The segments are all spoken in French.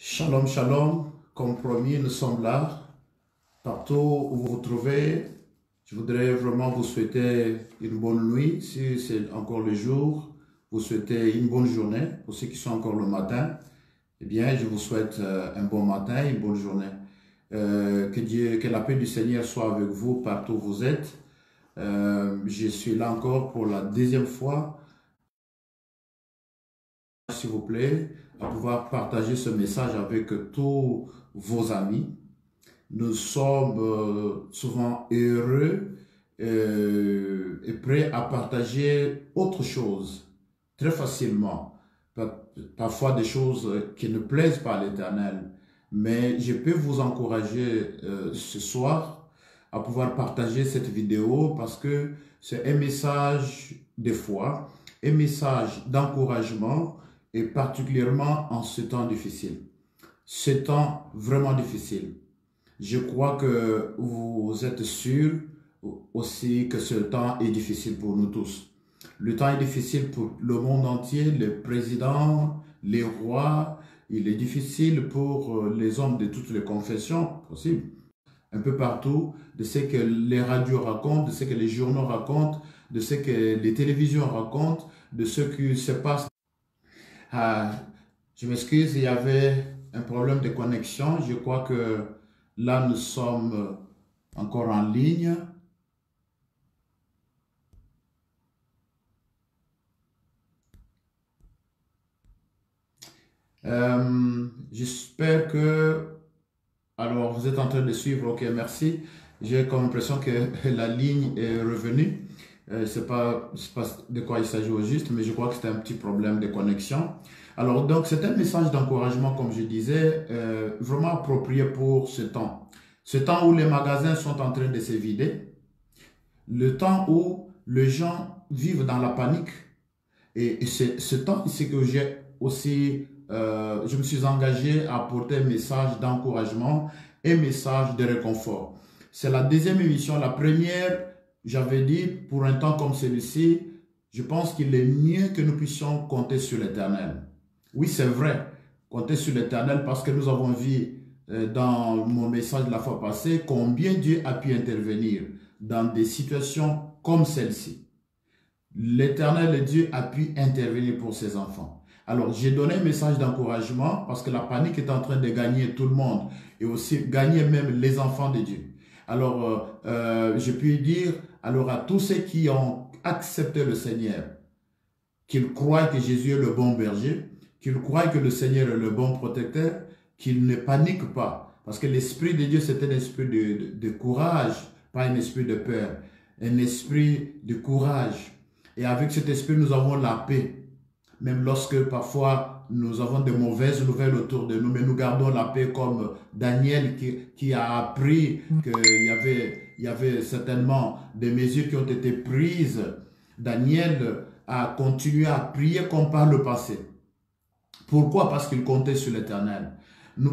Shalom, shalom. Comme promis, nous sommes là. Partout où vous vous trouvez, je voudrais vraiment vous souhaiter une bonne nuit. Si c'est encore le jour, vous souhaitez une bonne journée. Pour ceux qui sont encore le matin, eh bien, je vous souhaite un bon matin, une bonne journée. Que la paix du Seigneur soit avec vous partout où vous êtes. Je suis là encore pour la deuxième fois, s'il vous plaît, à pouvoir partager ce message avec tous vos amis. Nous sommes souvent heureux et prêts à partager autre chose très facilement. Parfois des choses qui ne plaisent pas à l'Éternel. Mais je peux vous encourager ce soir à pouvoir partager cette vidéo parce que c'est un message de foi, un message d'encouragement et particulièrement en ce temps difficile. Ce temps vraiment difficile. Je crois que vous êtes sûrs aussi que ce temps est difficile pour nous tous. Le temps est difficile pour le monde entier, les présidents, les rois. Il est difficile pour les hommes de toutes les confessions possibles. Un peu partout, de ce que les radios racontent, de ce que les journaux racontent, de ce que les télévisions racontent, de ce qui se passe. Je m'excuse, il y avait un problème de connexion. Je crois que là, nous sommes encore en ligne. J'espère que... Alors, vous êtes en train de suivre, ok, merci. J'ai comme l'impression que la ligne est revenue. Je ne sais pas de quoi il s'agit au juste, mais je crois que c'était un petit problème de connexion. Alors, donc, c'est un message d'encouragement, comme je disais, vraiment approprié pour ce temps. Ce temps où les magasins sont en train de se vider. Le temps où les gens vivent dans la panique. Et c'est ce temps ici que j'ai aussi, je me suis engagé à apporter un message d'encouragement et un message de réconfort. C'est la deuxième émission. La première, j'avais dit, pour un temps comme celui-ci, je pense qu'il est mieux que nous puissions compter sur l'Éternel. Oui, c'est vrai, compter sur l'Éternel parce que nous avons vu dans mon message de la fois passée combien Dieu a pu intervenir dans des situations comme celle-ci. L'Éternel Dieu a pu intervenir pour ses enfants. Alors, j'ai donné un message d'encouragement parce que la panique est en train de gagner tout le monde et aussi gagner même les enfants de Dieu. Alors, je puis dire alors à tous ceux qui ont accepté le Seigneur, qu'ils croient que Jésus est le bon berger, qu'ils croient que le Seigneur est le bon protecteur, qu'ils ne paniquent pas. Parce que l'Esprit de Dieu, c'est un esprit de courage, pas un esprit de peur. Un esprit de courage. Et avec cet esprit, nous avons la paix. Même lorsque parfois nous avons de mauvaises nouvelles autour de nous, mais nous gardons la paix comme Daniel qui a appris qu'il y avait certainement des mesures qui ont été prises. Daniel a continué à prier comme par le passé. Pourquoi? Parce qu'il comptait sur l'Éternel.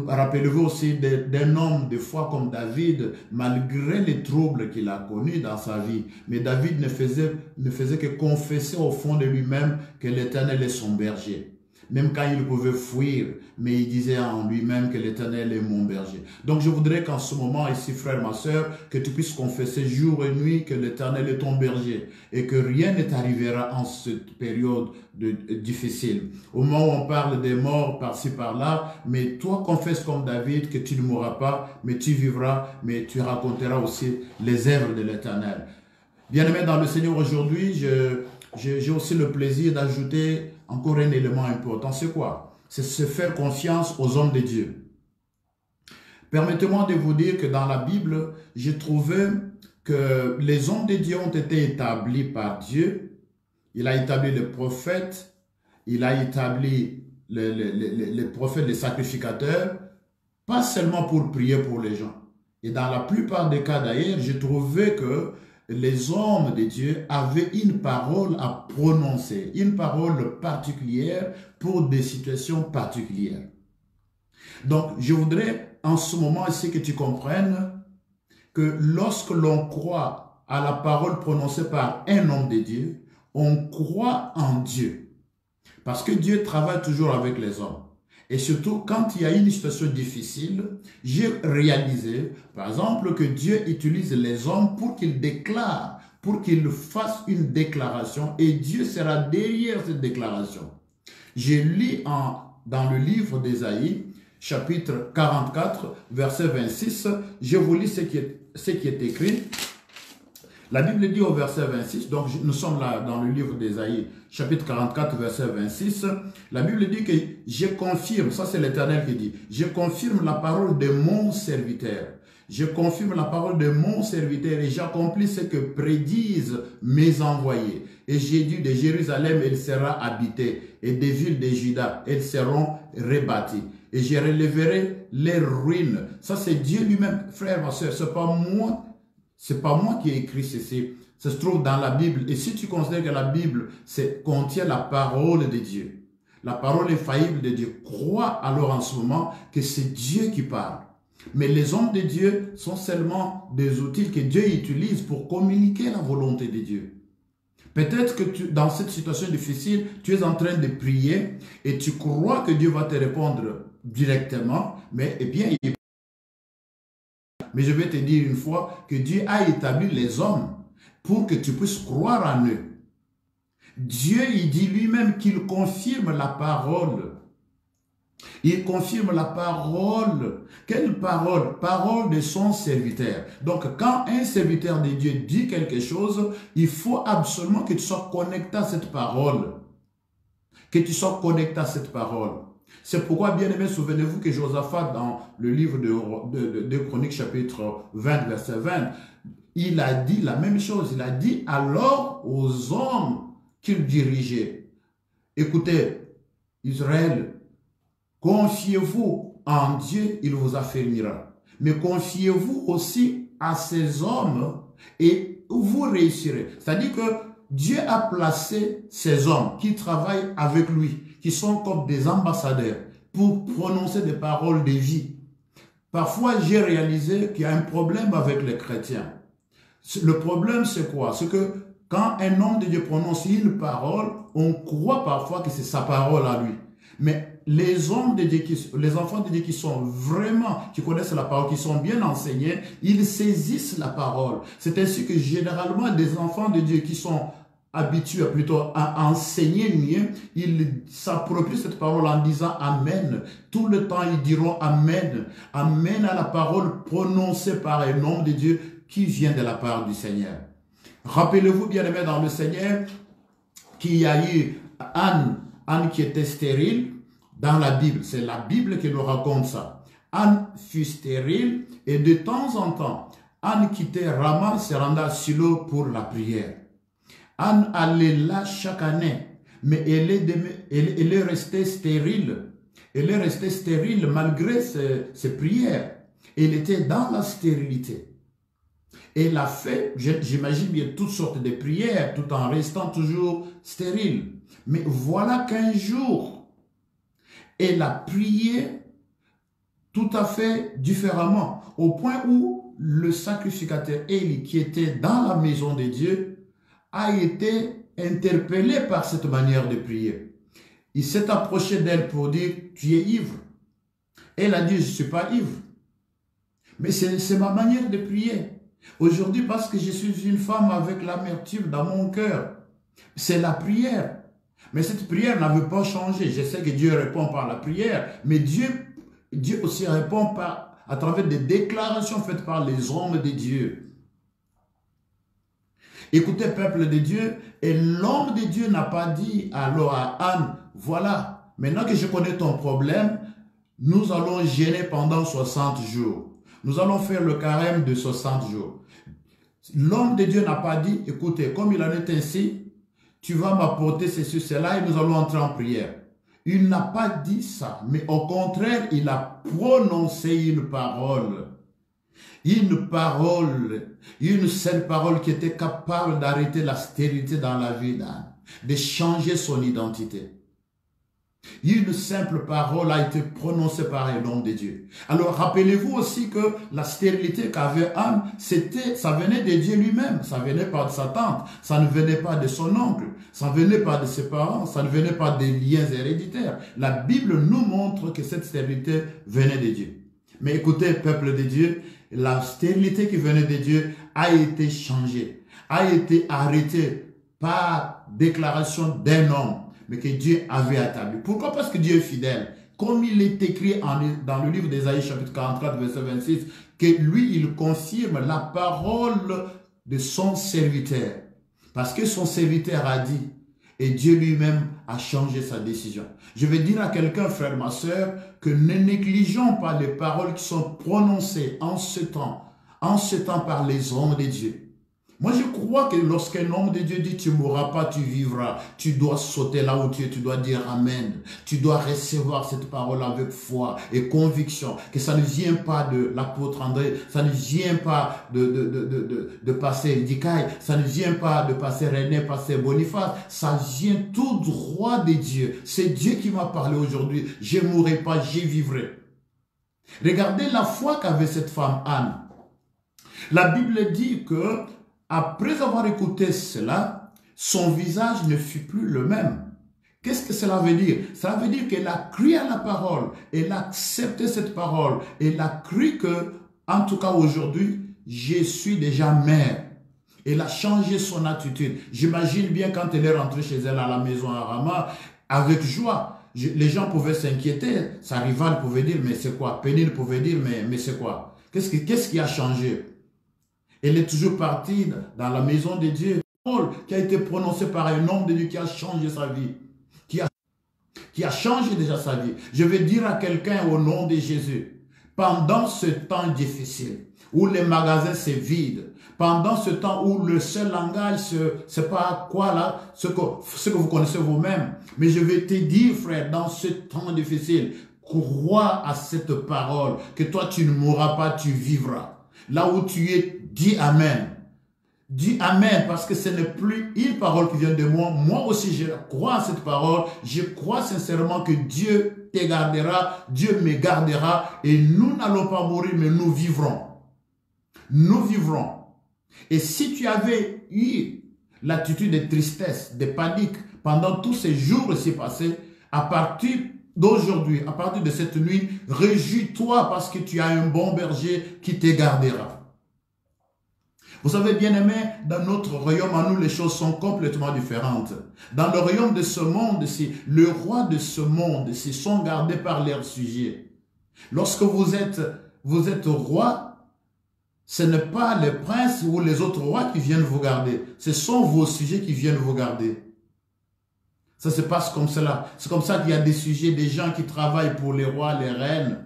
Rappelez-vous aussi d'un homme de foi comme David, malgré les troubles qu'il a connus dans sa vie. Mais David ne faisait que confesser au fond de lui-même que l'Éternel est son berger. Même quand il pouvait fuir, mais il disait en lui-même que l'Éternel est mon berger. Donc je voudrais qu'en ce moment ici, frère, ma soeur, que tu puisses confesser jour et nuit que l'Éternel est ton berger et que rien ne t'arrivera en cette période difficile. Au moment où on parle des morts par-ci par-là, mais toi confesse comme David que tu ne mourras pas, mais tu vivras, mais tu raconteras aussi les œuvres de l'Éternel. Bien-aimé dans le Seigneur, aujourd'hui, j'ai aussi le plaisir d'ajouter encore un élément important. C'est quoi? C'est se faire confiance aux hommes de Dieu. Permettez-moi de vous dire que dans la Bible, j'ai trouvé que les hommes de Dieu ont été établis par Dieu. Il a établi les prophètes, il a établi les prophètes, les sacrificateurs, pas seulement pour prier pour les gens. Et dans la plupart des cas d'ailleurs, j'ai trouvé que les hommes de Dieu avaient une parole à prononcer, une parole particulière pour des situations particulières. Donc, je voudrais en ce moment ici que tu comprennes que lorsque l'on croit à la parole prononcée par un homme de Dieu, on croit en Dieu. Parce que Dieu travaille toujours avec les hommes. Et surtout, quand il y a une situation difficile, j'ai réalisé, par exemple, que Dieu utilise les hommes pour qu'ils déclarent, pour qu'ils fassent une déclaration, et Dieu sera derrière cette déclaration. J'ai lu dans le livre d'Ésaïe, chapitre 44, verset 26, je vous lis ce qui est écrit. La Bible dit au verset 26, donc nous sommes là dans le livre d'Ésaïe, chapitre 44, verset 26, la Bible dit que je confirme, ça c'est l'Éternel qui dit, je confirme la parole de mon serviteur. Je confirme la parole de mon serviteur et j'accomplis ce que prédisent mes envoyés. Et j'ai dit de Jérusalem, elle sera habitée, et des villes de Juda, elles seront rebâties. Et je relèverai les ruines. Ça c'est Dieu lui-même, frère, ma soeur, c'est pas moi. C'est pas moi qui ai écrit ceci. Ça se trouve dans la Bible. Et si tu considères que la Bible contient la parole de Dieu, la parole infaillible de Dieu, crois alors en ce moment que c'est Dieu qui parle. Mais les hommes de Dieu sont seulement des outils que Dieu utilise pour communiquer la volonté de Dieu. Peut-être que dans cette situation difficile, tu es en train de prier et tu crois que Dieu va te répondre directement, mais mais je vais te dire une fois que Dieu a établi les hommes pour que tu puisses croire en eux. Dieu, il dit lui-même qu'il confirme la parole. Il confirme la parole. Quelle parole? Parole de son serviteur. Donc, quand un serviteur de Dieu dit quelque chose, il faut absolument que tu sois connecté à cette parole. Que tu sois connecté à cette parole. C'est pourquoi, bien aimé, souvenez-vous que Josaphat, dans le livre de Chroniques, chapitre 20, verset 20, il a dit la même chose. Il a dit alors aux hommes qu'il dirigeait, écoutez, Israël, confiez-vous en Dieu, il vous affermira. Mais confiez-vous aussi à ces hommes et vous réussirez. C'est-à-dire que Dieu a placé ces hommes qui travaillent avec lui, qui sont comme des ambassadeurs pour prononcer des paroles de vie. Parfois, j'ai réalisé qu'il y a un problème avec les chrétiens. Le problème, c'est quoi? C'est que quand un homme de Dieu prononce une parole, on croit parfois que c'est sa parole à lui. Mais les hommes de Dieu, les enfants de Dieu qui sont vraiment, qui connaissent la parole, qui sont bien enseignés, ils saisissent la parole. C'est ainsi que généralement, des enfants de Dieu qui sont habitués plutôt à enseigner mieux, ils s'approprient cette parole en disant Amen. Tout le temps, ils diront Amen. Amen à la parole prononcée par un homme de Dieu qui vient de la part du Seigneur. Rappelez-vous, bien-aimés dans le Seigneur, qu'il y a eu Anne qui était stérile dans la Bible. C'est la Bible qui nous raconte ça. Anne fut stérile et de temps en temps, Anne quittait Rama, se rendait à Silo pour la prière. Anne allait là chaque année, mais elle est restée stérile. Elle est restée stérile malgré ses prières. Elle était dans la stérilité. Elle a fait, j'imagine bien, toutes sortes de prières, tout en restant toujours stérile. Mais voilà qu'un jour, elle a prié tout à fait différemment, au point où le sacrificateur Élie, qui était dans la maison de Dieu, a été interpellé par cette manière de prier. Il s'est approché d'elle pour dire, tu es ivre. Elle a dit, je ne suis pas ivre. Mais c'est ma manière de prier. Aujourd'hui, parce que je suis une femme avec l'amertume dans mon cœur, c'est la prière. Mais cette prière n'avait pas changé. Je sais que Dieu répond par la prière, mais Dieu aussi répond à travers des déclarations faites par les hommes de Dieu. Écoutez, peuple de Dieu, et l'homme de Dieu n'a pas dit alors à Anne, voilà, maintenant que je connais ton problème, nous allons jeûner pendant 60 jours. Nous allons faire le carême de 60 jours. L'homme de Dieu n'a pas dit, écoutez, comme il en est ainsi, tu vas m'apporter ceci, cela et nous allons entrer en prière. Il n'a pas dit ça, mais au contraire, il a prononcé une parole. Une seule parole qui était capable d'arrêter la stérilité dans la vie d'Anne, de changer son identité. Une simple parole a été prononcée par un homme de Dieu. Alors rappelez-vous aussi que la stérilité qu'avait Anne, ça venait de Dieu lui-même, ça venait pas de sa tante, ça ne venait pas de son oncle, ça ne venait pas de ses parents, ça ne venait pas des liens héréditaires. La Bible nous montre que cette stérilité venait de Dieu. Mais écoutez, peuple de Dieu, la stérilité qui venait de Dieu a été changée, a été arrêtée par déclaration d'un homme, mais que Dieu avait établi. Pourquoi? Parce que Dieu est fidèle. Comme il est écrit dans le livre d'Ésaïe chapitre 44, verset 26, que lui, il confirme la parole de son serviteur. Parce que son serviteur a dit, et Dieu lui-même a changé sa décision. Je vais dire à quelqu'un, frère, ma soeur, que ne négligeons pas les paroles qui sont prononcées en ce temps par les hommes de Dieu. Moi, je crois que lorsqu'un homme de Dieu dit « tu ne mourras pas, tu vivras », tu dois sauter là où tu es, tu dois dire « Amen ». Tu dois recevoir cette parole avec foi et conviction, que ça ne vient pas de l'apôtre André, ça ne vient pas de pasteur Dikaï, ça ne vient pas de pasteur René, pasteur Boniface, ça vient tout droit de Dieu. C'est Dieu qui m'a parlé aujourd'hui. Je ne mourrai pas, j'y vivrai. Regardez la foi qu'avait cette femme Anne. La Bible dit que après avoir écouté cela, son visage ne fut plus le même. Qu'est-ce que cela veut dire? Ça veut dire qu'elle a cru à la parole, elle a accepté cette parole, elle a cru que, en tout cas aujourd'hui, je suis déjà mère. Elle a changé son attitude. J'imagine bien quand elle est rentrée chez elle à la maison à Rama, avec joie. Les gens pouvaient s'inquiéter, sa rivale pouvait dire, mais c'est quoi? Pénile pouvait dire, mais c'est quoi? Qu'est-ce qui a changé? Elle est toujours partie dans la maison de Dieu. Paul, qui a été prononcé par un homme de Dieu qui a changé sa vie. Qui a changé déjà sa vie. Je vais dire à quelqu'un au nom de Jésus, pendant ce temps difficile, où les magasins se vident, pendant ce temps où le seul langage, c'est pas quoi là, ce que vous connaissez vous-même. Mais je vais te dire, frère, dans ce temps difficile, crois à cette parole, que toi tu ne mourras pas, tu vivras. Là où tu es, dis Amen. Dis Amen parce que ce n'est plus une parole qui vient de moi. Moi aussi, je crois à cette parole. Je crois sincèrement que Dieu te gardera, Dieu me gardera et nous n'allons pas mourir, mais nous vivrons. Nous vivrons. Et si tu avais eu l'attitude de tristesse, de panique pendant tous ces jours ici passés, à partir d'aujourd'hui, à partir de cette nuit, réjouis-toi parce que tu as un bon berger qui te gardera. Vous savez, bien aimé, dans notre royaume, à nous, les choses sont complètement différentes. Dans le royaume de ce monde, le roi de ce monde, sont gardés par leurs sujets. Lorsque vous êtes roi, ce n'est pas les princes ou les autres rois qui viennent vous garder. Ce sont vos sujets qui viennent vous garder. Ça se passe comme cela. C'est comme ça qu'il y a des sujets, des gens qui travaillent pour les rois, les reines.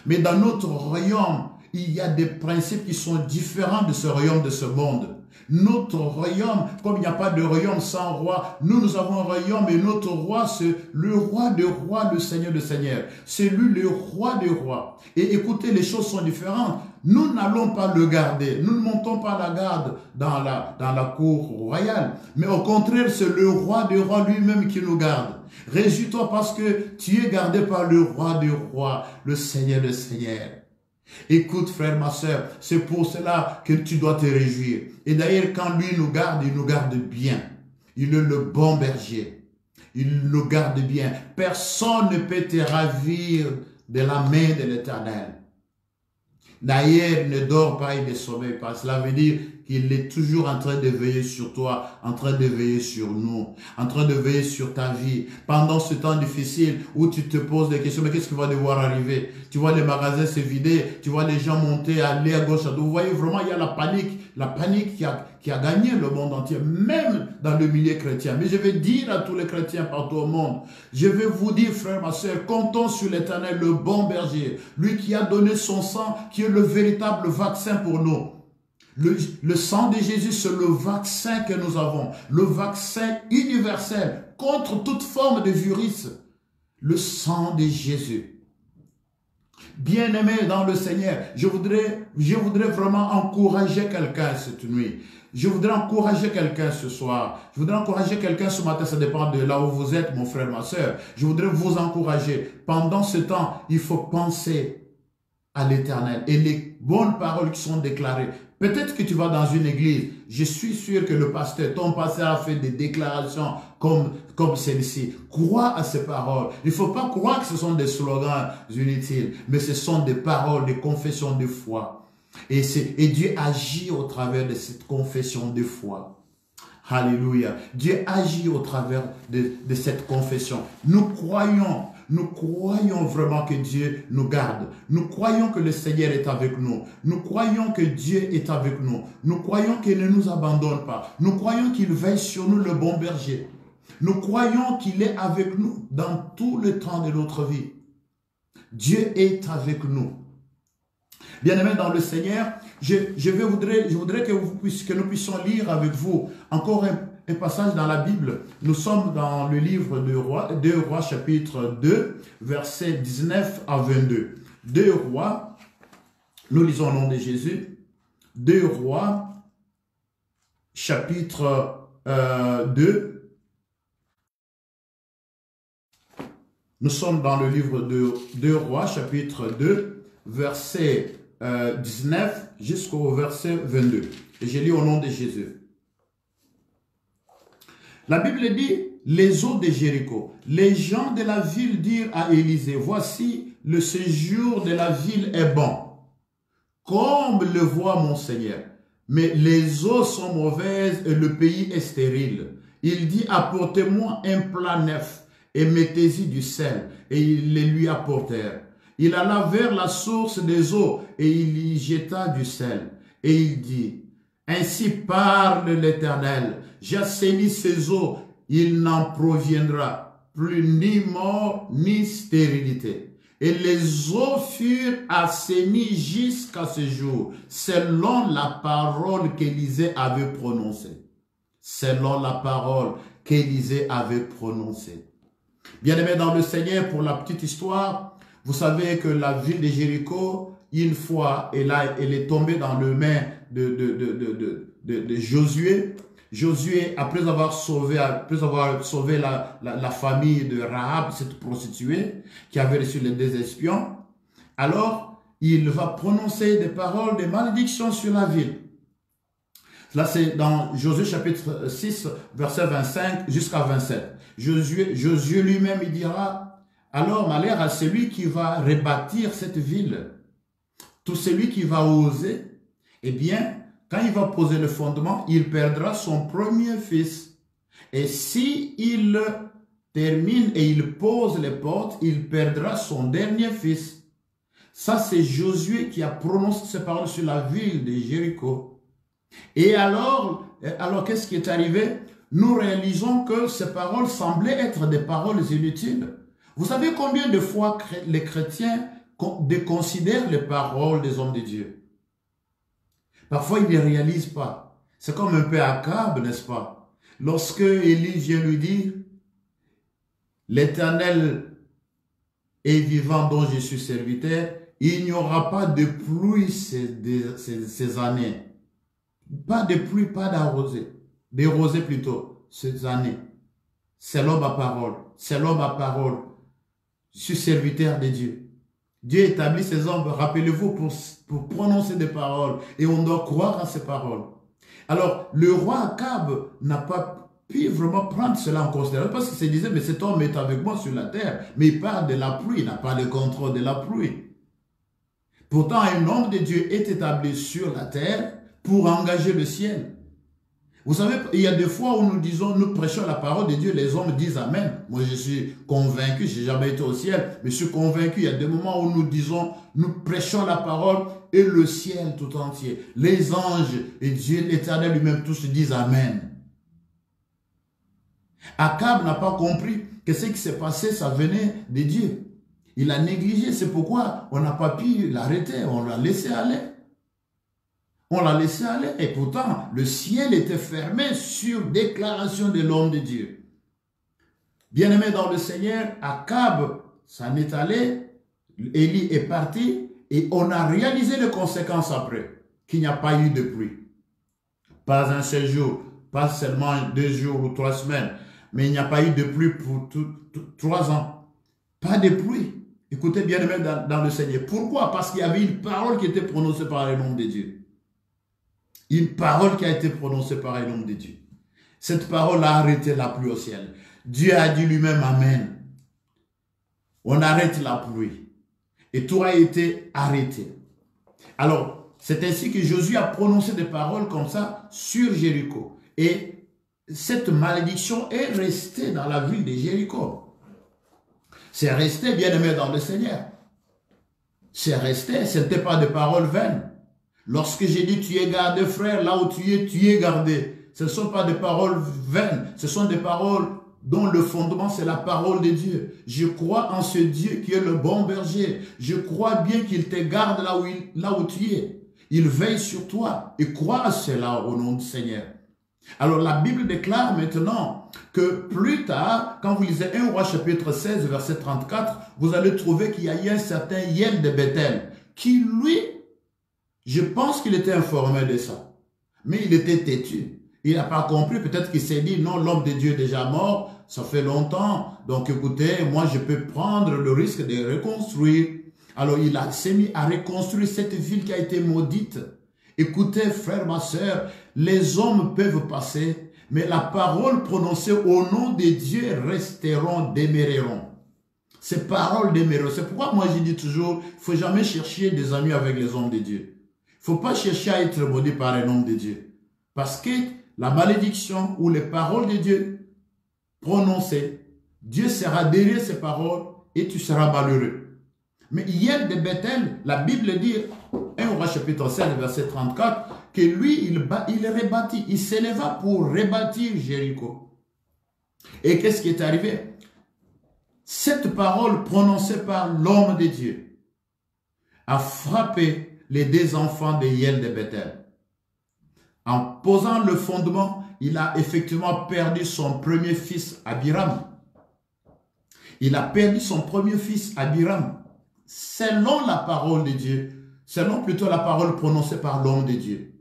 Mais dans notre royaume, il y a des principes qui sont différents de ce royaume, de ce monde. Notre royaume, comme il n'y a pas de royaume sans roi, nous avons un royaume et notre roi, c'est le roi des rois, le Seigneur des seigneurs. C'est lui le roi des rois. Et écoutez, les choses sont différentes. Nous n'allons pas le garder. Nous ne montons pas la garde dans la cour royale. Mais au contraire, c'est le roi des rois lui-même qui nous garde. Réjouis-toi parce que tu es gardé par le roi des rois, le Seigneur des seigneurs. Écoute, frère, ma soeur, c'est pour cela que tu dois te réjouir. Et d'ailleurs, quand lui nous garde, il nous garde bien. Il est le bon berger. Il nous garde bien. Personne ne peut te ravir de la main de l'Éternel. D'ailleurs, ne dors pas et ne sommeille pas. Cela veut dire qu'il est toujours en train de veiller sur toi, en train de veiller sur nous, en train de veiller sur ta vie. Pendant ce temps difficile où tu te poses des questions, mais qu'est-ce qui va devoir arriver? Tu vois les magasins se vider, tu vois les gens monter, aller à gauche, à droite. Vous voyez vraiment, il y a la panique qui a gagné le monde entier, même dans le milieu chrétien. Mais je vais dire à tous les chrétiens partout au monde, je vais vous dire, frère, ma soeur, comptons sur l'Éternel, le bon berger, lui qui a donné son sang, qui est le véritable vaccin pour nous. Le sang de Jésus, c'est le vaccin que nous avons, le vaccin universel contre toute forme de virus, le sang de Jésus. Bien-aimé dans le Seigneur, je voudrais vraiment encourager quelqu'un cette nuit. Je voudrais encourager quelqu'un ce soir. Je voudrais encourager quelqu'un ce matin. Ça dépend de là où vous êtes, mon frère, ma soeur. Je voudrais vous encourager. Pendant ce temps, il faut penser à l'Éternel et les bonnes paroles qui sont déclarées. Peut-être que tu vas dans une église. Je suis sûr que le pasteur, ton pasteur a fait des déclarations comme celle-ci. Crois à ces paroles. Il ne faut pas croire que ce sont des slogans inutiles, mais ce sont des paroles, des confessions de foi. Et Dieu agit au travers de cette confession de foi. Alléluia. Dieu agit au travers de cette confession. Nous croyons vraiment que Dieu nous garde. Nous croyons que le Seigneur est avec nous. Nous croyons que Dieu est avec nous. Nous croyons qu'il ne nous abandonne pas. Nous croyons qu'il veille sur nous, le bon berger. Nous croyons qu'il est avec nous dans tout le temps de notre vie. Dieu est avec nous. Bien-aimés dans le Seigneur, je voudrais que nous puissions lire avec vous encore un passage dans la Bible. Nous sommes dans le livre de Deux Rois, chapitre 2, versets 19 à 22. Deux Rois, nous lisons au nom de Jésus. Deux Rois, chapitre 2. Nous sommes dans le livre de Deux Rois, chapitre 2, verset 19 jusqu'au verset 22. Et je lis au nom de Jésus. La Bible dit, les eaux de Jéricho. Les gens de la ville dirent à Élisée, voici, le séjour de la ville est bon, comme le voit mon Seigneur. Mais les eaux sont mauvaises et le pays est stérile. Il dit, apportez-moi un plat neuf et mettez-y du sel. Et ils les lui apportèrent. Il alla vers la source des eaux et il y jeta du sel. Et il dit, ainsi parle l'Éternel, j'assainis ces eaux, il n'en proviendra plus ni mort ni stérilité. Et les eaux furent assainies jusqu'à ce jour, selon la parole qu'Élisée avait prononcée. Selon la parole qu'Élisée avait prononcée. Bien-aimés dans le Seigneur, pour la petite histoire, vous savez que la ville de Jéricho, une fois, elle est tombée dans les mains de Josué. Josué, après avoir sauvé la famille de Rahab, cette prostituée, qui avait reçu les deux espions, alors il va prononcer des paroles de malédiction sur la ville. Là, c'est dans Josué chapitre 6, verset 25 jusqu'à 27. Josué lui-même, il dira, alors, malheur à celui qui va rebâtir cette ville. Tout celui qui va oser, eh bien, quand il va poser le fondement, il perdra son premier fils. Et si il termine et il pose les portes, il perdra son dernier fils. Ça, c'est Josué qui a prononcé ces paroles sur la ville de Jéricho. Et alors qu'est-ce qui est arrivé? Nous réalisons que ces paroles semblaient être des paroles inutiles. Vous savez combien de fois les chrétiens déconsidèrent les paroles des hommes de Dieu? Parfois, ils ne réalisent pas. C'est comme un peu Akab, n'est-ce pas? Lorsque Élie vient lui dire, l'Éternel est vivant dont je suis serviteur, il n'y aura pas de pluie ces années. Pas de pluie, pas d'arrosée. Des rosées plutôt, ces années. C'est l'homme à parole. C'est l'homme à parole. Je suis serviteur de Dieu. Dieu établit ses hommes, rappelez-vous, pour prononcer des paroles. Et on doit croire à ces paroles. Alors, le roi Akab n'a pas pu vraiment prendre cela en considération parce qu'il se disait, mais cet homme est avec moi sur la terre. Mais il parle de la pluie, il n'a pas de contrôle de la pluie. Pourtant, un homme de Dieu est établi sur la terre pour engager le ciel. Vous savez, il y a des fois où nous prêchons la parole de Dieu, les hommes disent Amen. Moi, je suis convaincu, je n'ai jamais été au ciel, mais je suis convaincu, il y a des moments où nous prêchons la parole et le ciel tout entier, les anges et Dieu, l'Éternel lui-même, tous disent Amen. Akab n'a pas compris que ce qui s'est passé, ça venait de Dieu. Il a négligé, c'est pourquoi on n'a pas pu l'arrêter, on l'a laissé aller. On l'a laissé aller et pourtant le ciel était fermé sur déclaration de l'homme de Dieu. Bien-aimé dans le Seigneur, Akab s'en est allé Élie est parti et on a réalisé les conséquences après, qu'il n'y a pas eu de pluie. Pas un seul jour, pas seulement 2 jours ou 3 semaines, mais il n'y a pas eu de pluie pour 3 ans. Pas de pluie. Écoutez bien aimé dans le Seigneur. Pourquoi? Parce qu'il y avait une parole qui était prononcée par un homme de Dieu. Une parole qui a été prononcée par un homme de Dieu. Cette parole a arrêté la pluie au ciel. Dieu a dit lui-même Amen. On arrête la pluie. Et tout a été arrêté. Alors, c'est ainsi que Josué a prononcé des paroles comme ça sur Jéricho. Et cette malédiction est restée dans la ville de Jéricho. C'est resté, bien aimé dans le Seigneur. C'est resté, ce n'était pas des paroles vaines. Lorsque j'ai dit tu es gardé, frère, là où tu es gardé. Ce ne sont pas des paroles vaines, ce sont des paroles dont le fondement c'est la parole de Dieu. Je crois en ce Dieu qui est le bon berger. Je crois bien qu'il te garde là où tu es. Il veille sur toi et crois à cela au nom du Seigneur. Alors la Bible déclare maintenant que plus tard, quand vous lisez 1 Roi chapitre 16 verset 34, vous allez trouver qu'il y a eu un certain Yel de Bethel qui lui, je pense qu'il était informé de ça, mais il était têtu. Il n'a pas compris, peut-être qu'il s'est dit non, l'homme de Dieu est déjà mort, ça fait longtemps, donc écoutez, moi je peux prendre le risque de reconstruire. Alors il s'est mis à reconstruire cette ville qui a été maudite. Écoutez, frère, ma soeur, les hommes peuvent passer, mais la parole prononcée au nom de Dieu resteront, demeureront. Ces paroles demeureront. C'est pourquoi moi je dis toujours, il ne faut jamais chercher des amis avec les hommes de Dieu. Il ne faut pas chercher à être maudit par un homme de Dieu. Parce que la malédiction ou les paroles de Dieu prononcées, Dieu sera derrière ces paroles et tu seras malheureux. Mais Yel de Bethel, la Bible dit, 1 Roi chapitre 7, verset 34, que lui, il rebâtit, il s'éleva pour rebâtir Jéricho. Et qu'est-ce qui est arrivé? Cette parole prononcée par l'homme de Dieu a frappé les 2 enfants de Yel de Bethel. En posant le fondement, il a effectivement perdu son premier fils, Abiram. Il a perdu son premier fils, Abiram. Selon la parole de Dieu, selon plutôt la parole prononcée par l'homme de Dieu,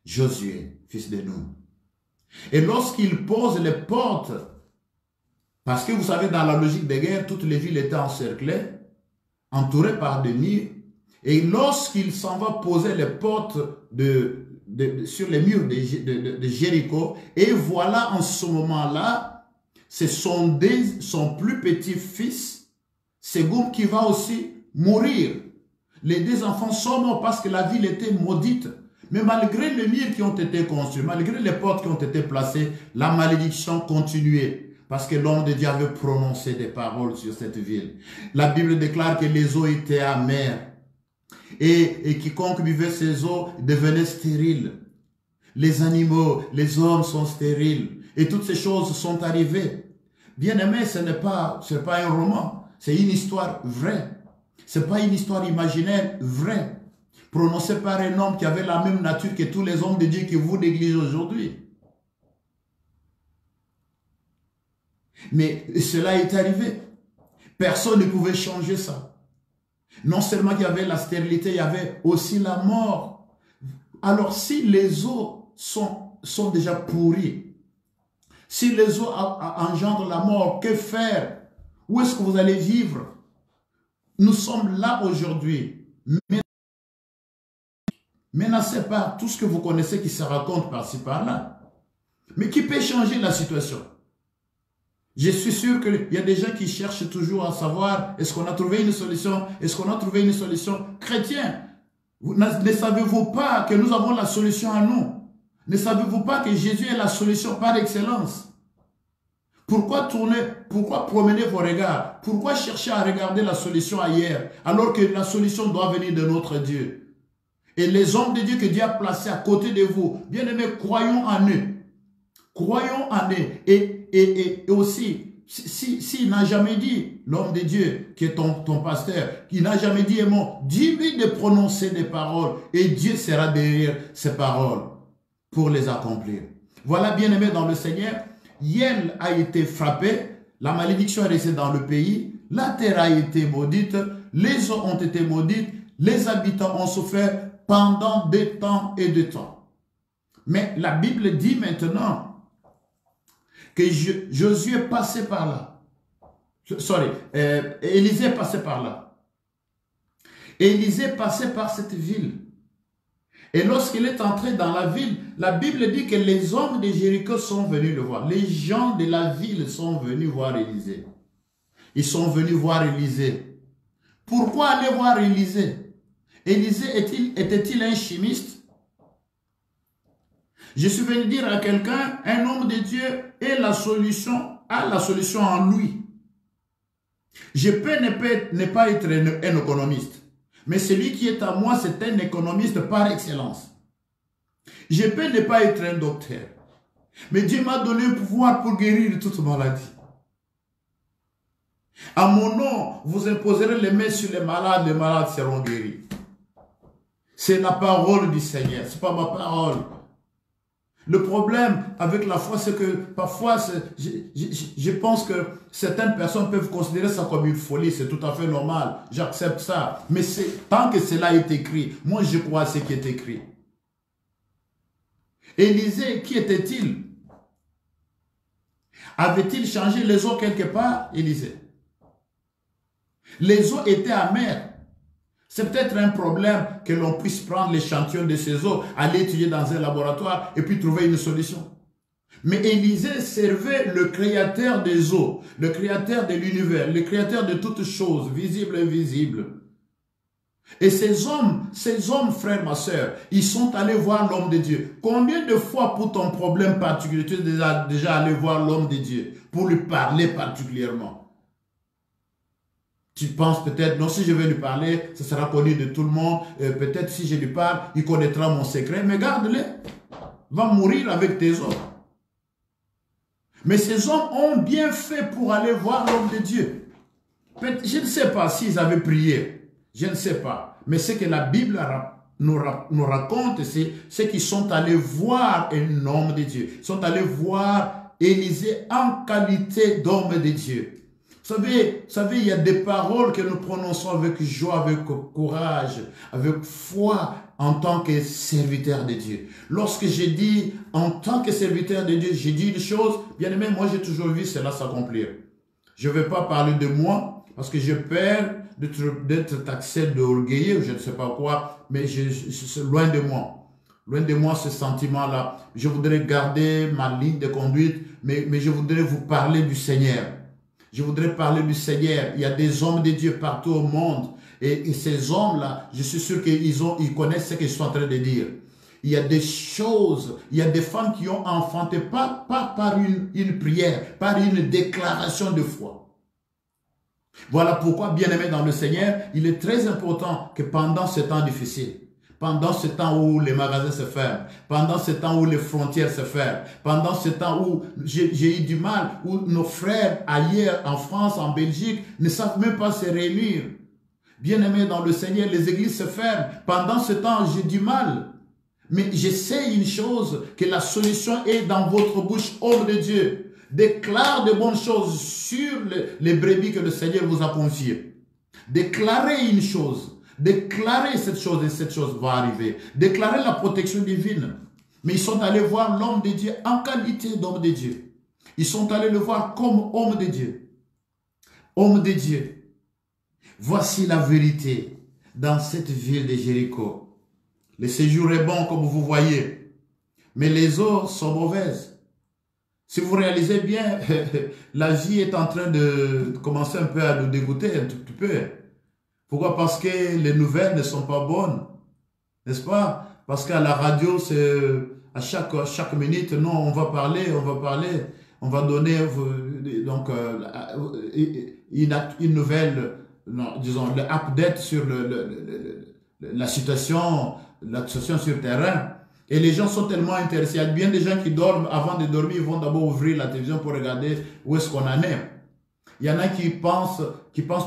Josué, fils de Nun. Et lorsqu'il pose les portes, parce que vous savez, dans la logique des guerres, toutes les villes étaient encerclées, entourées par des murs, et lorsqu'il s'en va poser les portes sur les murs de Jéricho, et voilà en ce moment-là, c'est son plus petit fils, Ségoum, qui va aussi mourir. Les 2 enfants sont morts parce que la ville était maudite. Mais malgré les murs qui ont été construits, malgré les portes qui ont été placées, la malédiction continuait. Parce que l'homme de Dieu avait prononcé des paroles sur cette ville. La Bible déclare que les eaux étaient amères. Et quiconque buvait ces eaux devenait stérile. Les animaux, les hommes sont stériles. Et toutes ces choses sont arrivées. Bien aimé, ce n'est pas un roman. C'est une histoire vraie. Ce n'est pas une histoire imaginaire, vraie. Prononcée par un homme qui avait la même nature que tous les hommes de Dieu que vous négligez aujourd'hui. Mais cela est arrivé. Personne ne pouvait changer ça. Non seulement qu'il y avait la stérilité, il y avait aussi la mort. Alors si les eaux sont déjà pourries, si les eaux engendrent la mort, que faire? Où est-ce que vous allez vivre? Nous sommes là aujourd'hui, menacés par tout ce que vous connaissez qui se raconte par-ci par-là. Mais qui peut changer la situation? Je suis sûr qu'il y a des gens qui cherchent toujours à savoir, est-ce qu'on a trouvé une solution? Est-ce qu'on a trouvé une solution? Chrétiens, ne savez-vous pas que nous avons la solution à nous? Ne savez-vous pas que Jésus est la solution par excellence? Pourquoi promener vos regards? Pourquoi chercher à regarder la solution ailleurs, alors que la solution doit venir de notre Dieu? Et les hommes de Dieu que Dieu a placés à côté de vous, bien aimés, croyons en eux. Croyons en eux. Et aussi, s'il n'a jamais dit, l'homme de Dieu qui est ton pasteur, qui n'a jamais dit un mot, dis-lui de prononcer des paroles et Dieu sera derrière ces paroles pour les accomplir. Voilà, bien aimé dans le Seigneur, Yel a été frappé, la malédiction est restée dans le pays, la terre a été maudite, les eaux ont été maudites, les habitants ont souffert pendant des temps et des temps. Mais la Bible dit maintenant que Josué est passé par là. Élisée est passé par là. Élisée est passé par cette ville. Et lorsqu'il est entré dans la ville, la Bible dit que les hommes de Jéricho sont venus le voir. Les gens de la ville sont venus voir Élisée. Ils sont venus voir Élisée. Pourquoi aller voir Élisée? Élisée était-il un chimiste? Je suis venu dire à quelqu'un, un homme de Dieu a la solution en lui. Je peux ne pas être un économiste. Mais celui qui est à moi, c'est un économiste par excellence. Je peux ne pas être un docteur. Mais Dieu m'a donné un pouvoir pour guérir toute maladie. À mon nom, vous imposerez les mains sur les malades seront guéris. C'est la parole du Seigneur, ce n'est pas ma parole. Le problème avec la foi, c'est que parfois, je pense que certaines personnes peuvent considérer ça comme une folie. C'est tout à fait normal. J'accepte ça. Mais tant que cela est écrit, moi je crois à ce qui est écrit. Élisée, qui était-il? Avait-il changé les eaux quelque part, Élisée? Les eaux étaient amères. C'est peut-être un problème que l'on puisse prendre l'échantillon de ces eaux, aller étudier dans un laboratoire et puis trouver une solution. Mais Élisée servait le créateur des eaux, le créateur de l'univers, le créateur de toutes choses, visibles et invisibles. Et ces hommes, frères, ma soeur, ils sont allés voir l'homme de Dieu. Combien de fois pour ton problème particulier, tu es déjà allé voir l'homme de Dieu pour lui parler particulièrement? Tu penses peut-être, non, si je vais lui parler, ça sera connu de tout le monde. Peut-être si je lui parle, il connaîtra mon secret. Mais garde-le. Va mourir avec tes hommes. Mais ces hommes ont bien fait pour aller voir l'homme de Dieu. Je ne sais pas s'ils avaient prié. Je ne sais pas. Mais ce que la Bible nous raconte, c'est qu'ils sont allés voir un homme de Dieu. Ils sont allés voir Élisée en qualité d'homme de Dieu. Vous savez, il y a des paroles que nous prononçons avec joie, avec courage, avec foi en tant que serviteur de Dieu. Lorsque j'ai dit en tant que serviteur de Dieu, j'ai dit une chose, bien aimé, moi j'ai toujours vu cela s'accomplir. Je ne vais pas parler de moi parce que j'ai peur d'être taxé d'orgueilleux, je ne sais pas quoi, mais c'est loin de moi. Loin de moi ce sentiment-là. Je voudrais garder ma ligne de conduite, mais je voudrais vous parler du Seigneur. Je voudrais parler du Seigneur. Il y a des hommes de Dieu partout au monde. Et ces hommes-là, je suis sûr qu'ils connaissent ce que je suis en train de dire. Il y a des choses, il y a des femmes qui ont enfanté, pas par une prière, par une déclaration de foi. Voilà pourquoi, bien-aimés dans le Seigneur, il est très important que pendant ce temps difficile, pendant ce temps où les magasins se ferment, pendant ce temps où les frontières se ferment, pendant ce temps où j'ai eu du mal, où nos frères ailleurs en France, en Belgique, ne savent même pas se réunir. Bien-aimés dans le Seigneur, les églises se ferment. Pendant ce temps, j'ai du mal. Mais je sais une chose, que la solution est dans votre bouche, homme de Dieu. Déclare de bonnes choses sur les brebis que le Seigneur vous a confiées. Déclarez une chose. Déclarez cette chose et cette chose va arriver. Déclarez la protection divine. Mais ils sont allés voir l'homme de Dieu en qualité d'homme de Dieu. Ils sont allés le voir comme homme de Dieu. Homme de Dieu, voici la vérité dans cette ville de Jéricho. Le séjour est bon comme vous voyez, mais les eaux sont mauvaises. Si vous réalisez bien, la vie est en train de commencer un peu à nous dégoûter, un tout petit peu. Pourquoi? Parce que les nouvelles ne sont pas bonnes, n'est-ce pas? Parce qu'à la radio, c'est à chaque minute, non, on va parler, on va donner donc une nouvelle, non, disons, le update sur la situation sur le terrain. Et les gens sont tellement intéressés. Il y a bien des gens qui dorment, avant de dormir, ils vont d'abord ouvrir la télévision pour regarder où est-ce qu'on en est. Il y en a qui pensent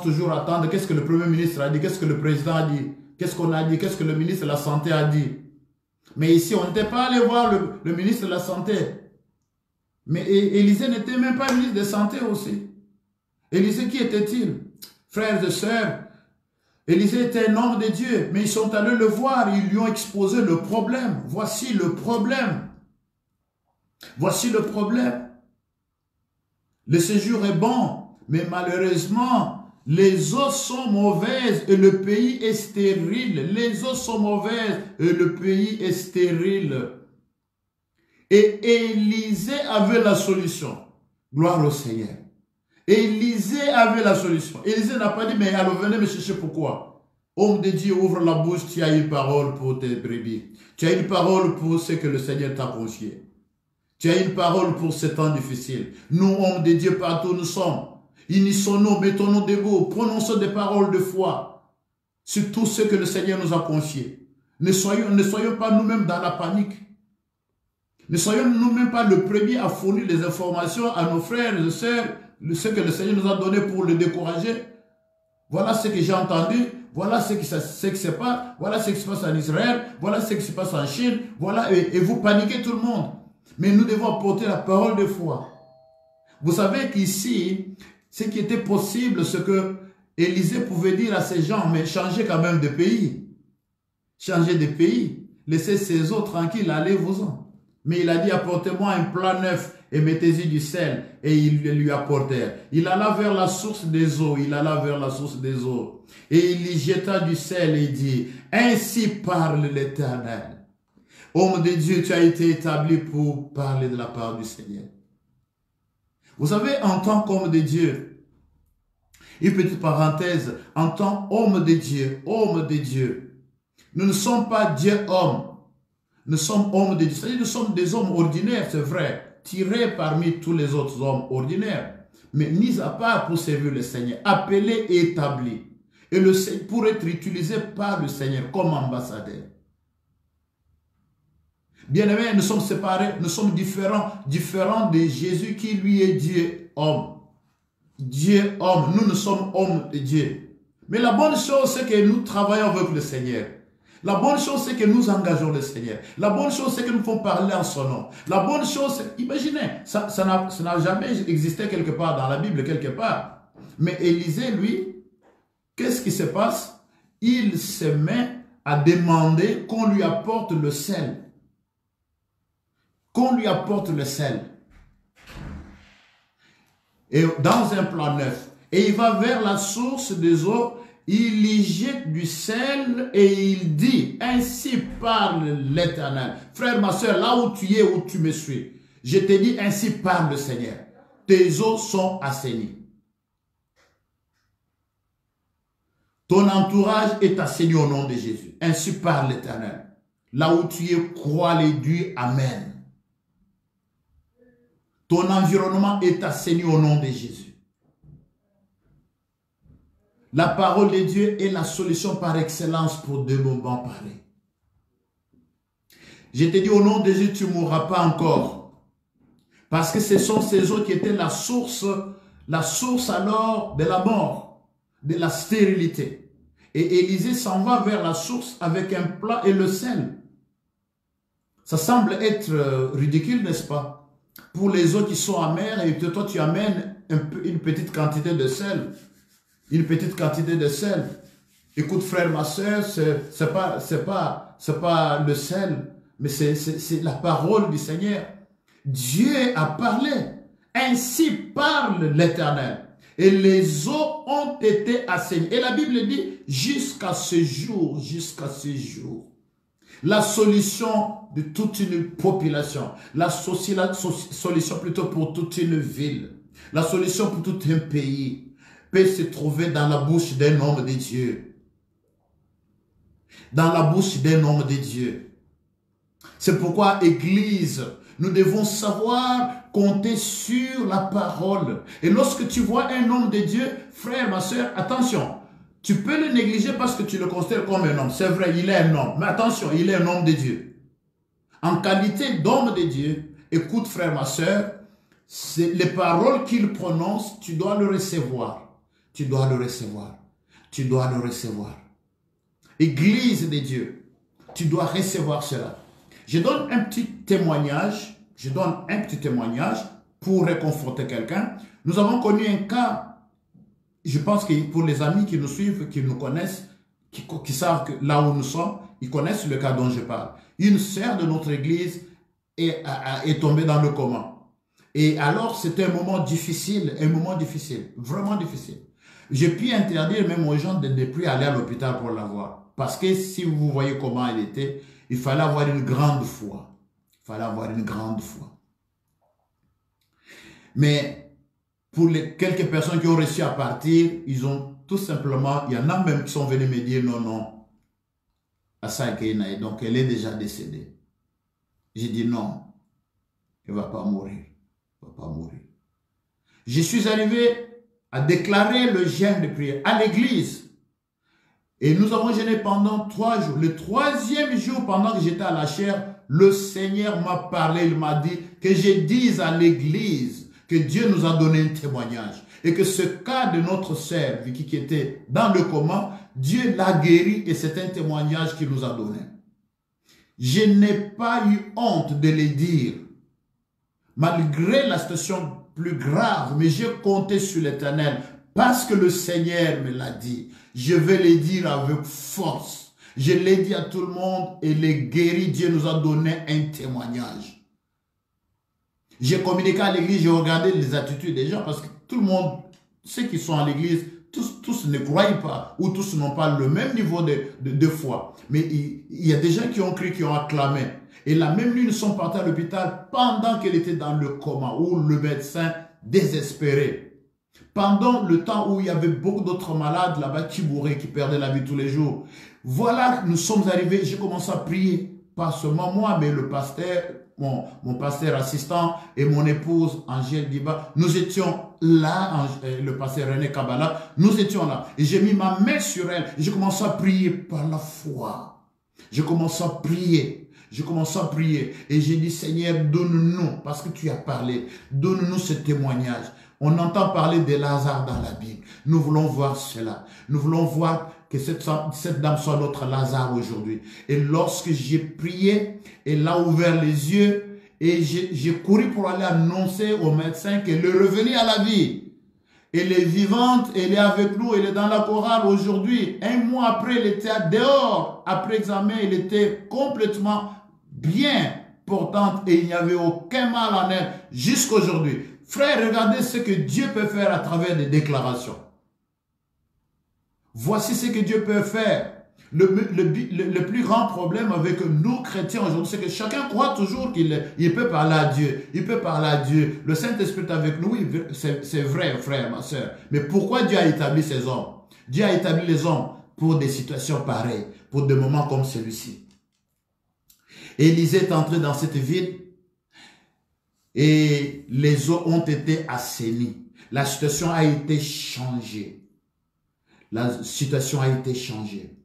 toujours attendre qu'est-ce que le Premier ministre a dit, qu'est-ce que le président a dit, qu'est-ce qu'on a dit, qu'est-ce que le ministre de la Santé a dit. Mais ici, on n'était pas allé voir le ministre de la Santé. Mais Élisée n'était même pas ministre de la Santé aussi. Élisée, qui était-il? Frères et sœurs, Élisée était un homme de Dieu, mais ils sont allés le voir, ils lui ont exposé le problème. Voici le problème. Voici le problème. Le séjour est bon, mais malheureusement, les eaux sont mauvaises et le pays est stérile. Les eaux sont mauvaises et le pays est stérile. Et Élisée avait la solution. Gloire au Seigneur. Élisée avait la solution. Élisée n'a pas dit, mais alors venez me chercher pourquoi. Homme de Dieu, ouvre la bouche, tu as une parole pour tes brebis. Tu as une parole pour ce que le Seigneur t'a confié. Tu as une parole pour ces temps difficiles. Nous, hommes de Dieu, partout où nous sommes, unissons-nous, mettons-nous debout, prononçons des paroles de foi sur tout ce que le Seigneur nous a confié. Ne soyons pas nous-mêmes dans la panique. Ne soyons nous-mêmes pas le premier à fournir les informations à nos frères et sœurs, ce que le Seigneur nous a donné pour les décourager. Voilà ce que j'ai entendu, voilà ce qui se passe, voilà ce qui se passe en Israël, voilà ce qui se passe en Chine, voilà, et vous paniquez tout le monde. Mais nous devons apporter la parole de foi. Vous savez qu'ici, ce qui était possible, ce que Élisée pouvait dire à ces gens, mais changez quand même de pays. Changez de pays. Laissez ces eaux tranquilles, allez-vous-en. Mais il a dit, apportez-moi un plat neuf et mettez-y du sel. Et ils lui apportèrent. Il alla vers la source des eaux. Il alla vers la source des eaux. Et il y jeta du sel et dit, ainsi parle l'Éternel. Homme de Dieu, tu as été établi pour parler de la part du Seigneur. Vous savez, en tant qu'homme de Dieu, une petite parenthèse, en tant qu'homme de Dieu, nous ne sommes pas Dieu-homme. Nous sommes hommes de Dieu. C'est-à-dire, nous sommes des hommes ordinaires, c'est vrai, tirés parmi tous les autres hommes ordinaires, mais mis à part pour servir le Seigneur, appelés et établis, et pour être utilisés par le Seigneur comme ambassadeurs. Bien-aimés, nous sommes séparés, nous sommes différents de Jésus qui lui est Dieu homme. Dieu homme, nous sommes hommes de Dieu. Mais la bonne chose, c'est que nous travaillons avec le Seigneur. La bonne chose, c'est que nous engageons le Seigneur. La bonne chose, c'est que nous pouvons parler en son nom. La bonne chose, c'est, imaginez, ça n'a jamais existé quelque part dans la Bible, quelque part. Mais Élisée, lui, qu'est-ce qui se passe? Il se met à demander qu'on lui apporte le sel. Qu'on lui apporte le sel. Et dans un plat neuf. Et il va vers la source des eaux. Il y jette du sel et il dit, ainsi parle l'Éternel. Frère, ma soeur, là où tu es, où tu me suis, je te dis, ainsi parle le Seigneur. Tes eaux sont assainies. Ton entourage est assaini au nom de Jésus. Ainsi parle l'Éternel. Là où tu es, crois-le, Dieu, amen. Ton environnement est assaini au nom de Jésus. La parole de Dieu est la solution par excellence pour de moments pareils. Je te dis au nom de Jésus, tu ne mourras pas encore. Parce que ce sont ces eaux qui étaient la source alors de la mort, de la stérilité. Et Élisée s'en va vers la source avec un plat et le sel. Ça semble être ridicule, n'est-ce pas? Pour les eaux qui sont amères et que toi tu amènes une petite quantité de sel. Une petite quantité de sel. Écoute frère, ma soeur, c'est pas le sel, mais c'est la parole du Seigneur. Dieu a parlé. Ainsi parle l'Éternel. Et les eaux ont été assainies. Et la Bible dit, jusqu'à ce jour, la solution de toute une population, la solution plutôt pour toute une ville, la solution pour tout un pays, peut se trouver dans la bouche d'un homme de Dieu. Dans la bouche d'un homme de Dieu. C'est pourquoi, Église, nous devons savoir compter sur la parole. Et lorsque tu vois un homme de Dieu, frère, ma soeur, attention, tu peux le négliger parce que tu le considères comme un homme. C'est vrai, il est un homme. Mais attention, il est un homme de Dieu. En qualité d'homme de Dieu, écoute, frère, ma soeur, les paroles qu'il prononce, tu dois le recevoir. Tu dois le recevoir. Tu dois le recevoir. Église de Dieu, tu dois recevoir cela. Je donne un petit témoignage. Pour réconforter quelqu'un. Nous avons connu un cas je pense que pour les amis qui nous suivent, qui nous connaissent, qui savent que là où nous sommes, ils connaissent le cas dont je parle. Une sœur de notre église est tombée dans le coma. Et alors, c'était un moment difficile, vraiment difficile. J'ai pu interdire même aux gens de ne plus aller à l'hôpital pour la voir. Parce que si vous voyez comment elle était, il fallait avoir une grande foi. Il fallait avoir une grande foi. Mais pour les quelques personnes qui ont réussi à partir, ils ont tout simplement, il y en a même qui sont venus me dire non, non, Assa Keinae, donc elle est déjà décédée. J'ai dit non, elle ne va pas mourir. Elle ne va pas mourir. Je suis arrivé à déclarer le jeûne de prière à l'église. Et nous avons jeûné pendant 3 jours. Le 3e jour, pendant que j'étais à la chaire, le Seigneur m'a parlé, il m'a dit que je dise à l'église que Dieu nous a donné un témoignage. Et que ce cas de notre sœur, Vicky, qui était dans le coma, Dieu l'a guéri et c'est un témoignage qu'il nous a donné. Je n'ai pas eu honte de le dire, malgré la situation plus grave, mais j'ai compté sur l'Éternel parce que le Seigneur me l'a dit. Je vais le dire avec force. Je l'ai dit à tout le monde et les guéris, Dieu nous a donné un témoignage. J'ai communiqué à l'église, j'ai regardé les attitudes des gens parce que tout le monde, ceux qui sont à l'église, tous ne croient pas ou tous n'ont pas le même niveau de foi. Mais il y a des gens qui ont cru, qui ont acclamé. Et la même nuit, nous sommes partis à l'hôpital pendant qu'elle était dans le coma, où le médecin désespéré. Pendant le temps où il y avait beaucoup d'autres malades là-bas qui mouraient, qui perdaient la vie tous les jours. Voilà, nous sommes arrivés, j'ai commencé à prier. Pas seulement moi, mais le pasteur, mon pasteur assistant et mon épouse Angèle Diba. Nous étions là, le pasteur René Kabbalah, nous étions là. Et j'ai mis ma main sur elle. Et j'ai commencé à prier par la foi. J'ai commencé à prier. Je commence à prier et j'ai dit, Seigneur, donne-nous, parce que tu as parlé, donne-nous ce témoignage. On entend parler de Lazare dans la Bible. Nous voulons voir cela. Nous voulons voir que cette dame soit notre Lazare aujourd'hui. Et lorsque j'ai prié, elle a ouvert les yeux et j'ai couru pour aller annoncer au médecin qu'elle est revenue à la vie. Elle est vivante, elle est avec nous, elle est dans la chorale aujourd'hui. 1 mois après, elle était dehors. Après examen, elle était complètement bien portante et il n'y avait aucun mal en elle jusqu'à aujourd'hui. Frère, regardez ce que Dieu peut faire à travers des déclarations. Voici ce que Dieu peut faire. Le plus grand problème avec nous chrétiens aujourd'hui, c'est que chacun croit toujours qu'il peut parler à Dieu. Il peut parler à Dieu. Le Saint-Esprit est avec nous, c'est vrai, frère, ma soeur. Mais pourquoi Dieu a établi ces hommes? Dieu a établi les hommes pour des situations pareilles, pour des moments comme celui-ci. Élisée est entré dans cette ville et les eaux ont été assainies. La situation a été changée. La situation a été changée.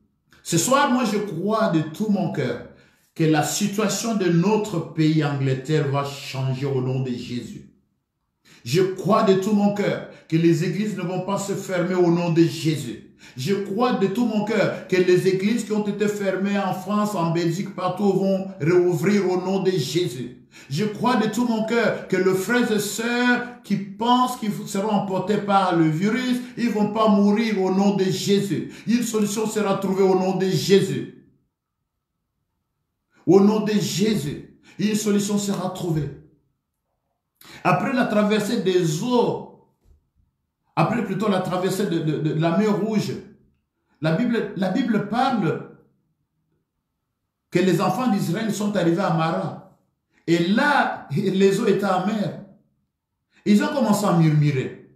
Ce soir, moi, je crois de tout mon cœur que la situation de notre pays, Angleterre, va changer au nom de Jésus. Je crois de tout mon cœur que les églises ne vont pas se fermer au nom de Jésus. Je crois de tout mon cœur que les églises qui ont été fermées en France, en Belgique, partout vont réouvrir au nom de Jésus. Je crois de tout mon cœur que les frères et sœurs qui pensent qu'ils seront emportés par le virus, ils ne vont pas mourir au nom de Jésus. Une solution sera trouvée au nom de Jésus. Au nom de Jésus, une solution sera trouvée. Après la traversée des eaux, après plutôt la traversée de la mer Rouge, la Bible parle que les enfants d'Israël sont arrivés à Mara. Et là, les eaux étaient amères. Ils ont commencé à murmurer.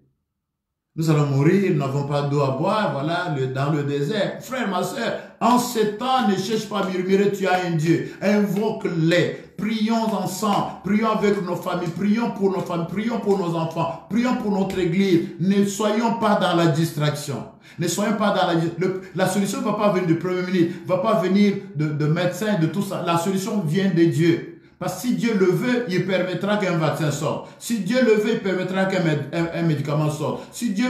Nous allons mourir, nous n'avons pas d'eau à boire, voilà, dans le désert. Frère, ma soeur, en ce temps, ne cherche pas à murmurer, tu as un Dieu. Invoque-les. Prions ensemble, prions avec nos familles, prions pour nos familles, prions pour nos enfants, prions pour notre église. Ne soyons pas dans la distraction. Ne soyons pas dans la solution ne va pas venir du Premier ministre, ne va pas venir de médecins, de tout ça. La solution vient de Dieu. Parce que si Dieu le veut, il permettra qu'un vaccin sorte. Si Dieu le veut, il permettra qu'un médicament sorte. Si Dieu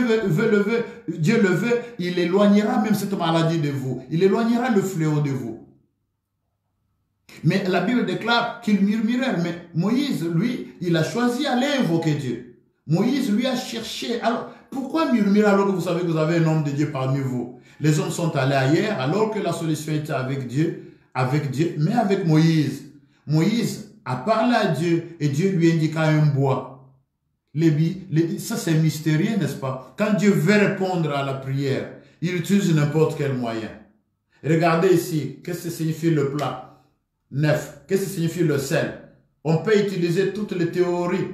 Dieu le veut, il éloignera même cette maladie de vous. Il éloignera le fléau de vous. Mais la Bible déclare qu'il murmurait. Mais Moïse, lui, il a choisi d'aller invoquer Dieu. Moïse, lui, a cherché. Alors, pourquoi murmurer alors que vous savez que vous avez un homme de Dieu parmi vous? Les hommes sont allés ailleurs alors que la solution était avec Dieu, mais avec Moïse. Moïse a parlé à Dieu et Dieu lui indiqua un bois. Ça c'est mystérieux, n'est-ce pas? Quand Dieu veut répondre à la prière, il utilise n'importe quel moyen. Regardez ici, qu'est-ce que signifie le plat? 9. Qu'est-ce que signifie le sel? On peut utiliser toutes les théories,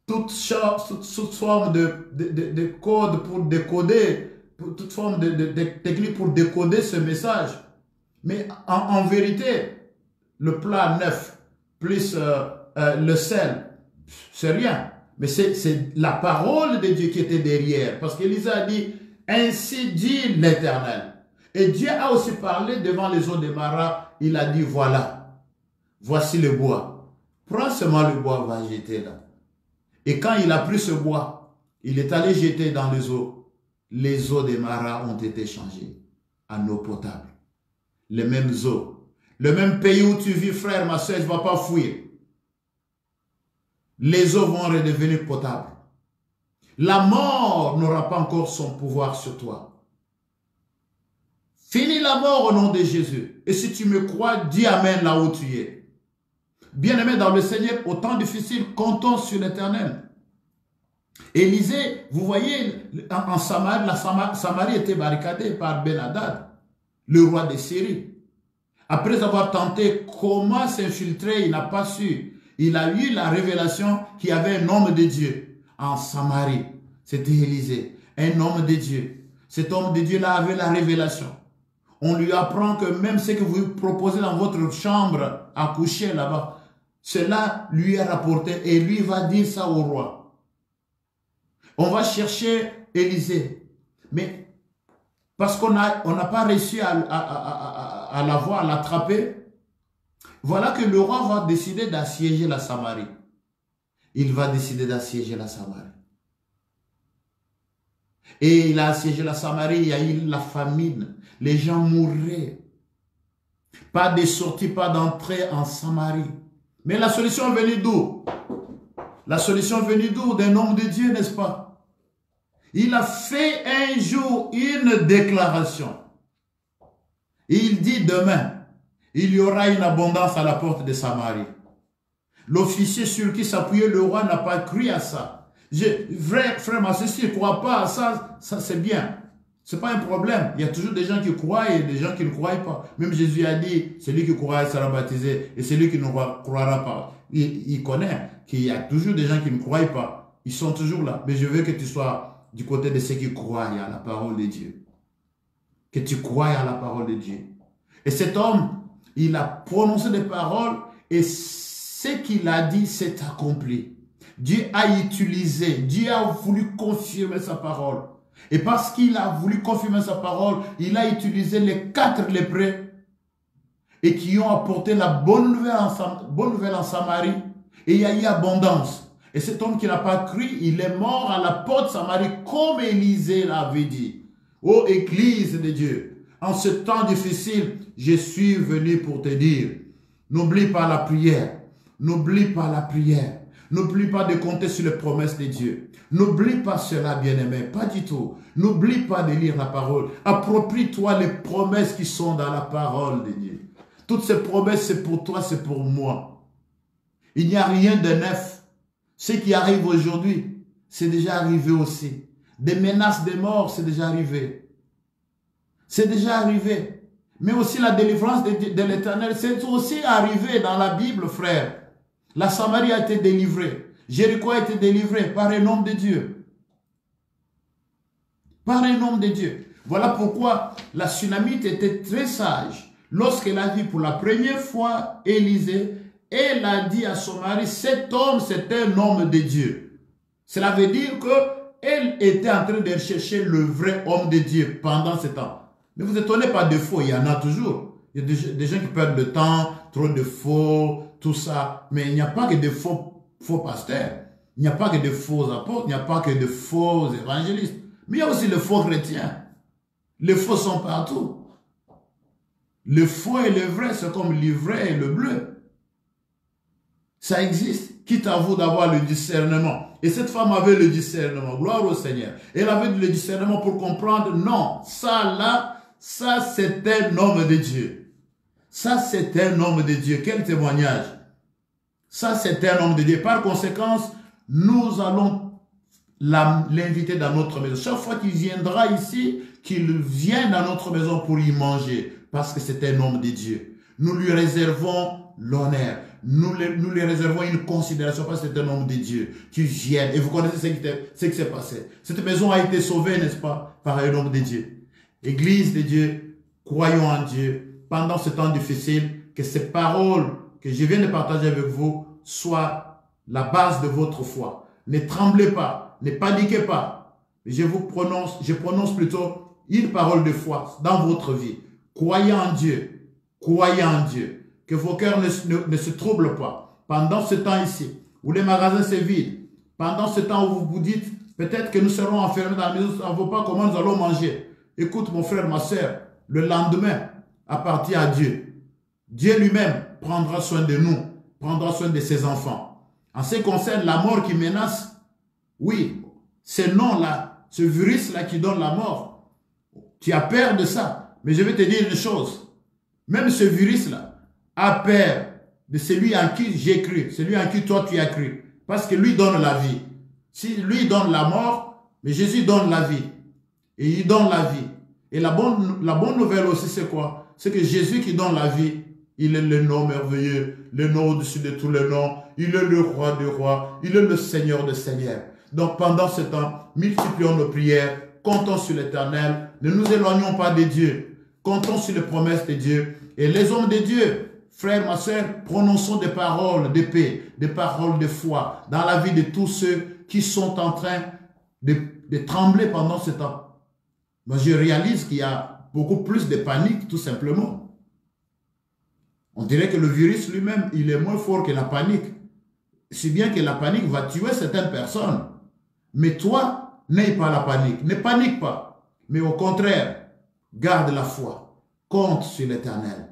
toute forme de code pour décoder, toute forme de technique pour décoder ce message. Mais en vérité, le plat 9 plus le sel, c'est rien. Mais c'est la parole de Dieu qui était derrière. Parce qu'Élisée a dit, ainsi dit l'Éternel. Et Dieu a aussi parlé devant les eaux de Mara. Il a dit, voilà, voici le bois. Prends seulement le bois, va jeter là. Et quand il a pris ce bois, il est allé jeter dans les eaux. Les eaux de Mara ont été changées en eau potable. Les mêmes eaux. Le même pays où tu vis, frère, ma soeur, je ne vais pas fuir. Les eaux vont redevenir potables. La mort n'aura pas encore son pouvoir sur toi. Finis la mort au nom de Jésus. Et si tu me crois, dis Amen là où tu es. Bien-aimé dans le Seigneur, au temps difficile, comptons sur l'Éternel. Élisée, vous voyez, en Samarie, Samarie était barricadée par Ben-Hadad, le roi de Syrie. Après avoir tenté comment s'infiltrer, il n'a pas su. Il a eu la révélation qu'il y avait un homme de Dieu en Samarie. C'était Élisée, un homme de Dieu. Cet homme de Dieu-là avait la révélation. On lui apprend que même ce que vous proposez dans votre chambre à coucher là-bas, cela lui est rapporté et lui va dire ça au roi. On va chercher Élisée. Mais parce qu'on n'a pas réussi à l'avoir, à l'attraper, voilà que le roi va décider d'assiéger la Samarie. Il va décider d'assiéger la Samarie. Et il a assiégé la Samarie, il y a eu la famine. Les gens mouraient. Pas de sortie, pas d'entrée en Samarie. Mais la solution est venue d'où? La solution est venue d'où? D'un homme de Dieu, n'est-ce pas? Il a fait un jour une déclaration. Il dit demain, il y aura une abondance à la porte de Samarie. L'officier sur qui s'appuyait le roi n'a pas cru à ça. Frère, ma sœur, s'il ne croit pas à ça, ça c'est bien. Ce n'est pas un problème. Il y a toujours des gens qui croient et des gens qui ne croient pas. Même Jésus a dit, celui qui croit sera baptisé et celui qui ne croira pas. Il connaît qu'il y a toujours des gens qui ne croient pas. Ils sont toujours là. Mais je veux que tu sois du côté de ceux qui croient à la parole de Dieu. Que tu crois à la parole de Dieu. Et cet homme, il a prononcé des paroles et ce qu'il a dit s'est accompli. Dieu a utilisé, Dieu a voulu confirmer sa parole. Et parce qu'il a voulu confirmer sa parole, il a utilisé les 4 lépreux et qui ont apporté la bonne nouvelle en Samarie. Et il y a eu abondance. Et cet homme qui n'a pas cru, il est mort à la porte de Samarie comme Élisée l'avait dit. Ô Église de Dieu, en ce temps difficile, je suis venu pour te dire, n'oublie pas la prière, n'oublie pas la prière. N'oublie pas de compter sur les promesses de Dieu. N'oublie pas cela, bien-aimé, pas du tout. N'oublie pas de lire la parole. Approprie-toi les promesses qui sont dans la parole de Dieu. Toutes ces promesses, c'est pour toi, c'est pour moi. Il n'y a rien de neuf. Ce qui arrive aujourd'hui, c'est déjà arrivé aussi. Des menaces de mort, c'est déjà arrivé. C'est déjà arrivé. Mais aussi la délivrance de l'Éternel, c'est aussi arrivé dans la Bible, frère. La Samarie a été délivrée. Jéricho a été délivré par un homme de Dieu. Par un homme de Dieu. Voilà pourquoi la Sunamite était très sage. Lorsqu'elle a vu pour la première fois Élisée, elle a dit à son mari, cet homme, c'est un homme de Dieu. Cela veut dire qu'elle était en train de chercher le vrai homme de Dieu pendant ce temps. Ne vous étonnez pas de faux, il y en a toujours. Il y a des gens qui perdent le temps, trop de faux, tout ça. Mais il n'y a pas que de faux pasteurs. Il n'y a pas que de faux apôtres. Il n'y a pas que de faux évangélistes. Mais il y a aussi les faux chrétiens. Les faux sont partout. Le faux et le vrai, c'est comme l'ivraie et le bleu. Ça existe. Quitte à vous d'avoir le discernement. Et cette femme avait le discernement. Gloire au Seigneur. Elle avait le discernement pour comprendre, non, ça là, ça c'est un homme de Dieu. Ça c'est un homme de Dieu. Quel témoignage. Ça c'est un homme de Dieu. Par conséquent, nous allons l'inviter dans notre maison. Chaque fois qu'il viendra ici, qu'il vienne dans notre maison pour y manger. Parce que c'est un homme de Dieu. Nous lui réservons l'honneur. Nous lui réservons une considération parce que c'est un homme de Dieu qui vient. Et vous connaissez ce qui s'est passé. Cette maison a été sauvée, n'est-ce pas, par un homme de Dieu. Église de Dieu, croyons en Dieu. Pendant ce temps difficile, que ces paroles que je viens de partager avec vous soient la base de votre foi. Ne tremblez pas, ne paniquez pas. Je prononce plutôt une parole de foi dans votre vie. Croyez en Dieu. Croyez en Dieu. Que vos cœurs ne se troublent pas. Pendant ce temps ici, où les magasins se vident, pendant ce temps où vous vous dites, peut-être que nous serons enfermés dans la maison, ça ne vaut pas comment nous allons manger. Écoute mon frère, ma soeur, le lendemain appartient à Dieu. Dieu lui-même prendra soin de nous, prendra soin de ses enfants. En ce qui concerne la mort qui menace, oui, ce nom-là, ce virus-là qui donne la mort, tu as peur de ça. Mais je vais te dire une chose, même ce virus-là, a peur de celui en qui j'ai cru, celui en qui toi tu as cru. Parce que lui donne la vie. Si lui donne la mort, mais Jésus donne la vie. Et il donne la vie. Et la bonne nouvelle aussi c'est quoi? C'est que Jésus qui donne la vie, il est le nom merveilleux, le nom au-dessus de tous les noms. Il est le roi des rois, il est le Seigneur des seigneurs. Donc pendant ce temps, multiplions nos prières, comptons sur l'Éternel, ne nous éloignons pas de Dieu, comptons sur les promesses de Dieu. Et les hommes de Dieu, frères, ma soeur, prononçons des paroles de paix, des paroles de foi dans la vie de tous ceux qui sont en train de trembler pendant ce temps. Moi, je réalise qu'il y a beaucoup plus de panique, tout simplement. On dirait que le virus lui-même, il est moins fort que la panique. Si bien que la panique va tuer certaines personnes. Mais toi, n'aie pas la panique. Ne panique pas. Mais au contraire, garde la foi. Compte sur l'Éternel.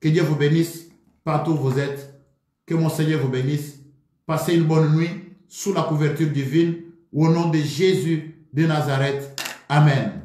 Que Dieu vous bénisse partout où vous êtes. Que mon Seigneur vous bénisse. Passez une bonne nuit sous la couverture divine. Au nom de Jésus de Nazareth. Amen.